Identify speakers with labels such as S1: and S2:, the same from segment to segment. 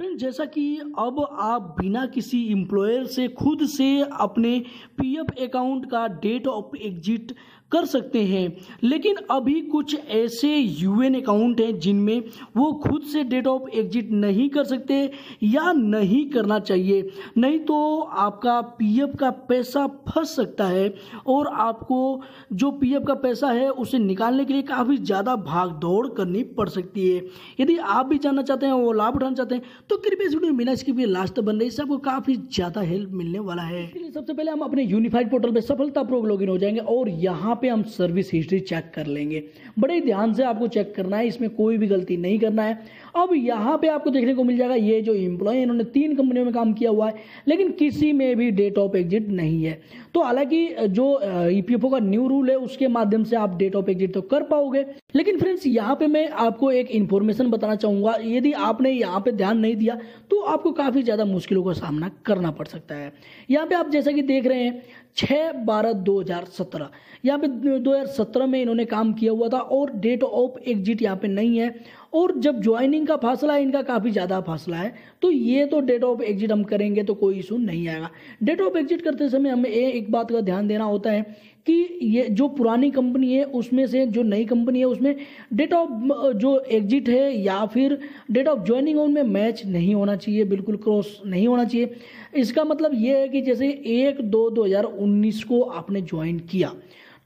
S1: Friend, जैसा कि अब आप बिना किसी एम्प्लॉयर से खुद से अपने पीएफ अकाउंट का डेट ऑफ एग्जिट कर सकते हैं, लेकिन अभी कुछ ऐसे यूएन अकाउंट हैं जिनमें वो खुद से डेट ऑफ एग्जिट नहीं कर सकते या नहीं करना चाहिए, नहीं तो आपका पीएफ का पैसा फंस सकता है और आपको जो पीएफ का पैसा है उसे निकालने के लिए काफ़ी ज़्यादा भाग दौड़ करनी पड़ सकती है। यदि आप भी जानना चाहते हैं, वो लाभ उठाना चाहते हैं, तो कृपया इस वीडियो में बिना इसके भी लास्ट तक बन रही, इससे आपको काफ़ी ज़्यादा हेल्प मिलने वाला है। इसलिए सबसे पहले हम अपने यूनिफाइड पोर्टल पे सफलतापूर्वक लॉगिन हो जाएंगे और यहाँ पे हम सर्विस हिस्ट्री चेक कर लेंगे। बड़े ध्यान से आपको चेक करना है, इसमें कोई भी गलती नहीं करना है। अब यहाँ पे आपको देखने को मिल जाएगा ये जो एम्प्लॉय इन्होंने 3 कंपनियों में काम किया हुआ है, लेकिन किसी में भी डेट ऑफ एग्जिट नहीं है। तो हालांकि जो ईपीएफओ का न्यू रूल है उसके माध्यम से आप डेट ऑफ एग्जिट तो कर पाओगे, लेकिन फ्रेंड्स यहाँ पे मैं आपको एक इन्फॉर्मेशन बताना चाहूंगा। यदि आपने यहाँ पे ध्यान नहीं दिया तो आपको काफी ज्यादा मुश्किलों का सामना करना पड़ सकता है। यहाँ पे आप जैसा कि देख रहे हैं 6/12/2017, यहाँ पे 2017 में इन्होंने काम किया हुआ था और डेट ऑफ एग्जिट यहाँ पे नहीं है। और जब ज्वाइनिंग का फासला है इनका काफ़ी ज़्यादा फासला है, तो ये तो डेट ऑफ एग्जिट हम करेंगे तो कोई इशू नहीं आएगा। डेट ऑफ एग्जिट करते समय हमें एक बात का ध्यान देना होता है कि ये जो पुरानी कंपनी है उसमें से जो नई कंपनी है उसमें डेट ऑफ जो एग्जिट है या फिर डेट ऑफ ज्वाइनिंग उनमें मैच नहीं होना चाहिए, बिल्कुल क्रॉस नहीं होना चाहिए। इसका मतलब ये है कि जैसे 1/2/2019 को आपने ज्वाइन किया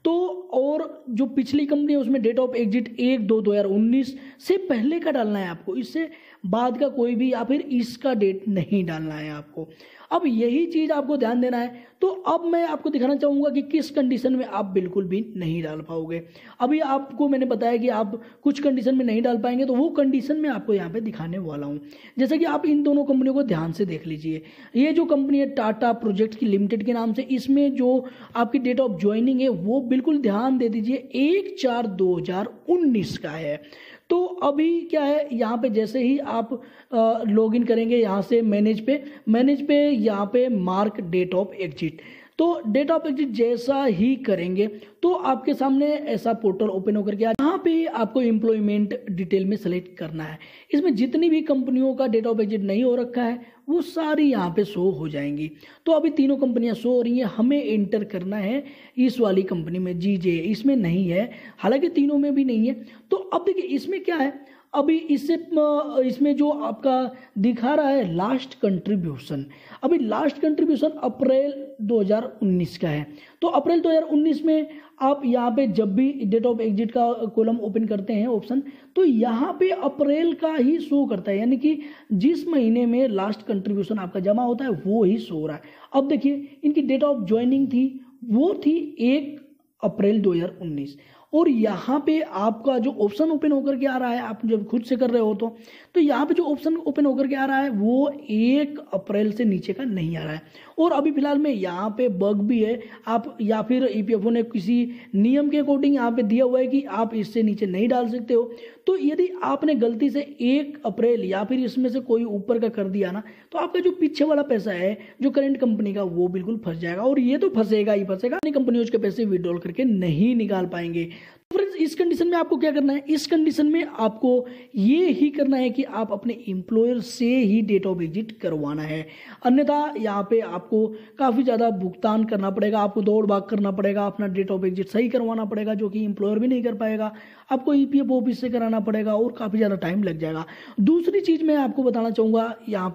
S1: तो और जो पिछली कंपनी है उसमें डेट ऑफ एग्जिट 1/2/2019 से पहले का डालना है आपको, इससे बाद का कोई भी या फिर इसका डेट नहीं डालना है आपको। अब यही चीज़ आपको ध्यान देना है। तो अब मैं आपको दिखाना चाहूँगा कि किस कंडीशन में आप बिल्कुल भी नहीं डाल पाओगे। अभी आपको मैंने बताया कि आप कुछ कंडीशन में नहीं डाल पाएंगे, तो वो कंडीशन मैं आपको यहाँ पे दिखाने वाला हूँ। जैसे कि आप इन दोनों कंपनियों को ध्यान से देख लीजिए। ये जो कंपनी है टाटा प्रोजेक्ट की लिमिटेड के नाम से, इसमें जो आपकी डेट ऑफ ज्वाइनिंग है वो बिल्कुल ध्यान दे दीजिए 1/4/2019 का है। तो अभी क्या है, यहाँ पे जैसे ही आप लॉगिन करेंगे यहाँ से मैनेज पे यहाँ पे मार्क डेट ऑफ एग्जिट, तो डेट ऑफ एग्जिट जैसा ही करेंगे तो आपके सामने ऐसा पोर्टल ओपन होकर के यहाँ पे आपको एम्प्लॉयमेंट डिटेल में सेलेक्ट करना है। इसमें जितनी भी कंपनियों का डेट ऑफ एग्जिट नहीं हो रखा है वो सारी यहाँ पे शो हो जाएंगी। तो अभी तीनों कंपनियां शो हो रही हैं, हमें एंटर करना है इस वाली कंपनी में, जीजे इसमें नहीं है, हालांकि तीनों में भी नहीं है। तो अब देखिए इसमें क्या है, अभी इसमें जो आपका दिखा रहा है लास्ट कंट्रीब्यूशन, अभी लास्ट कंट्रीब्यूशन अप्रैल 2019 का है। तो अप्रैल 2019 में आप यहाँ पे जब भी डेट ऑफ एग्जिट का कॉलम ओपन करते हैं ऑप्शन, तो यहाँ पे अप्रैल का ही शो करता है, यानी कि जिस महीने में लास्ट कंट्रीब्यूशन आपका जमा होता है वो ही शो हो रहा है। अब देखिए इनकी डेट ऑफ ज्वाइनिंग थी वो थी 1 अप्रैल 2019, और यहाँ पे आपका जो ऑप्शन ओपन होकर के आ रहा है, आप जब खुद से कर रहे हो तो यहाँ पे जो ऑप्शन ओपन होकर के आ रहा है वो 1 अप्रैल से नीचे का नहीं आ रहा है। और अभी फिलहाल में यहाँ पे बग भी है, आप या फिर ईपीएफओ ने किसी नियम के अकॉर्डिंग यहाँ पे दिया हुआ है कि आप इससे नीचे नहीं डाल सकते हो। तो यदि आपने गलती से 1 अप्रैल या फिर इसमें से कोई ऊपर का कर दिया ना, तो आपका जो पीछे वाला पैसा है जो करंट कंपनी का वो बिल्कुल फंस जाएगा, और ये तो फंसेगा ही फंसेगा, कंपनियों के पैसे विड्रॉल करके नहीं निकाल पाएंगे। फ्रेंड्स, इस कंडीशन में आपको क्या करना है, इस कंडीशन में आपको ये ही करना है कि आप अपने एम्प्लॉयर से ही डेट ऑफ एग्जिट करवाना है, अन्यथा यहाँ पे आपको काफ़ी ज़्यादा भुगतान करना पड़ेगा, आपको दौड़ भाग करना पड़ेगा, अपना डेट ऑफ एग्जिट सही करवाना पड़ेगा, जो कि एम्प्लॉयर भी नहीं कर पाएगा, आपको ईपीएफओ ऑफिस से कराना पड़ेगा और काफ़ी ज़्यादा टाइम लग जाएगा। दूसरी चीज़ मैं आपको बताना चाहूँगा, यहाँ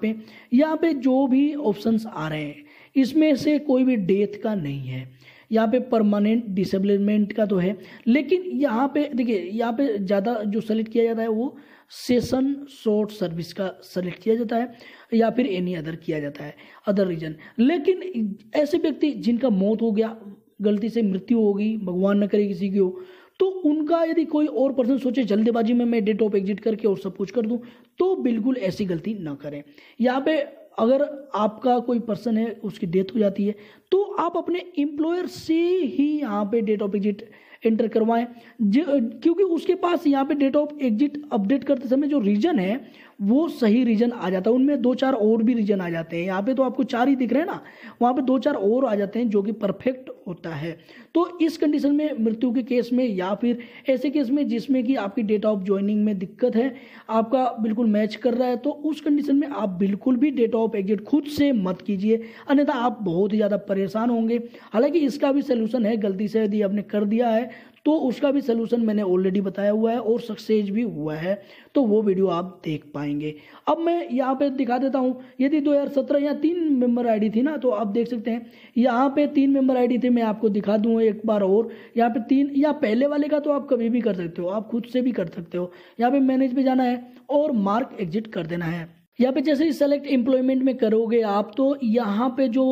S1: पे जो भी ऑप्शंस आ रहे हैं इसमें से कोई भी डेथ का नहीं है, यहाँ पे परमानेंट डिसेबलमेंट का तो है, लेकिन यहाँ पे देखिए यहाँ पे ज़्यादा जो सेलेक्ट किया जाता है वो सेशन शॉर्ट सर्विस का सेलेक्ट किया जाता है या फिर एनी अदर किया जाता है, अदर रीजन। लेकिन ऐसे व्यक्ति जिनका मौत हो गया, गलती से मृत्यु हो गई, भगवान न करे किसी की हो, तो उनका यदि कोई और पर्सन सोचे जल्दबाजी में मैं डेट ऑफ एग्जिट करके और सब कुछ कर दूं, तो बिल्कुल ऐसी गलती ना करें। यहाँ पे अगर आपका कोई पर्सन है उसकी डेथ हो जाती है तो आप अपने एम्प्लॉयर से ही यहाँ पे डेट ऑफ एग्जिट एंटर करवाएं, क्योंकि उसके पास यहाँ पे डेट ऑफ एग्जिट अपडेट करते समय जो रीजन है वो सही रीजन आ जाता है। उनमें 2-4 और भी रीजन आ जाते हैं। यहाँ पे तो आपको 4 ही दिख रहे हैं ना, वहाँ पे 2-4 और आ जाते हैं जो कि परफेक्ट होता है। तो इस कंडीशन में मृत्यु के केस में या फिर ऐसे केस में जिसमें कि आपकी डेट ऑफ ज्वाइनिंग में दिक्कत है, आपका बिल्कुल मैच कर रहा है, तो उस कंडीशन में आप बिल्कुल भी डेट ऑफ एग्जिट खुद से मत कीजिए, अन्यथा आप बहुत ही ज़्यादा परेशान होंगे। हालांकि इसका भी सलूशन है, गलती से यदि आपने कर दिया है तो उसका भी सलूशन मैंने ऑलरेडी बताया हुआ है और सक्सेस भी हुआ है, तो वो वीडियो आप देख पाएंगे। अब मैं यहाँ पे दिखा देता हूँ, यदि 2017 या 3 मेंबर आईडी थी ना, तो आप देख सकते हैं यहाँ पे 3 मेंबर आईडी थे। मैं आपको दिखा दूँ एक बार और, यहाँ पे 3 या पहले वाले का तो आप कभी भी कर सकते हो, आप खुद से भी कर सकते हो। यहाँ पे मैनेज पे जाना है और मार्क एग्जिट कर देना है। यहाँ पे जैसे ही सेलेक्ट एम्प्लॉयमेंट में करोगे आप, तो यहाँ पे जो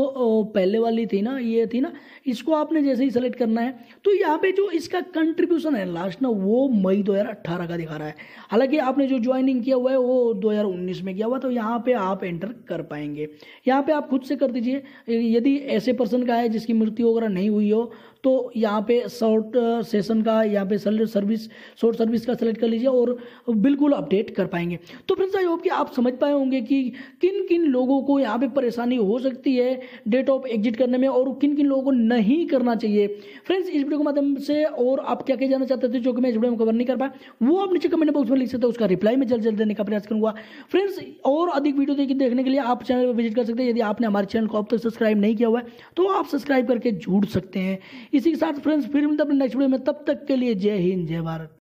S1: पहले वाली थी ना, ये थी ना, इसको आपने जैसे ही सेलेक्ट करना है, तो यहाँ पे जो इसका कंट्रीब्यूशन है लास्ट ना, वो मई 2018 का दिखा रहा है। हालांकि आपने जो ज्वाइनिंग किया हुआ है वो 2019 में किया हुआ, तो यहाँ पे आप एंटर कर पाएंगे। यहाँ पे आप खुद से कर दीजिए। यदि ऐसे पर्सन का है जिसकी मृत्यु वगैरह नहीं हुई हो, तो यहाँ पे शॉर्ट सेशन का, यहाँ पे शॉर्ट सर्विस का सेलेक्ट कर लीजिए और बिल्कुल अपडेट कर पाएंगे। तो फ्रेंड्स आई होप कि आप समझ पाए होंगे कि किन किन लोगों को यहाँ पे परेशानी हो सकती है डेट ऑफ एग्जिट करने में और किन किन लोगों को नहीं करना चाहिए। फ्रेंड्स इस वीडियो के माध्यम से और आप क्या क्या जानना चाहते थे जो कि मैं इस वीडियो में कवर नहीं कर पाया, वो आप नीचे कमेंट बॉक्स में लिख सकते हो, उसका रिप्लाई मैं जल्द जल्द देने का प्रयास करूंगा। फ्रेंड्स और अधिक वीडियो देखने के लिए आप चैनल पर विजिट कर सकते हैं। यदि आपने हमारे चैनल को अब तक सब्सक्राइब नहीं किया हुआ है तो आप सब्सक्राइब करके जुड़ सकते हैं। इसी के साथ फ्रेंड्स फिर मिलते हैं अपने नेक्स्ट वीडियो में, तब तक के लिए जय हिंद जय भारत।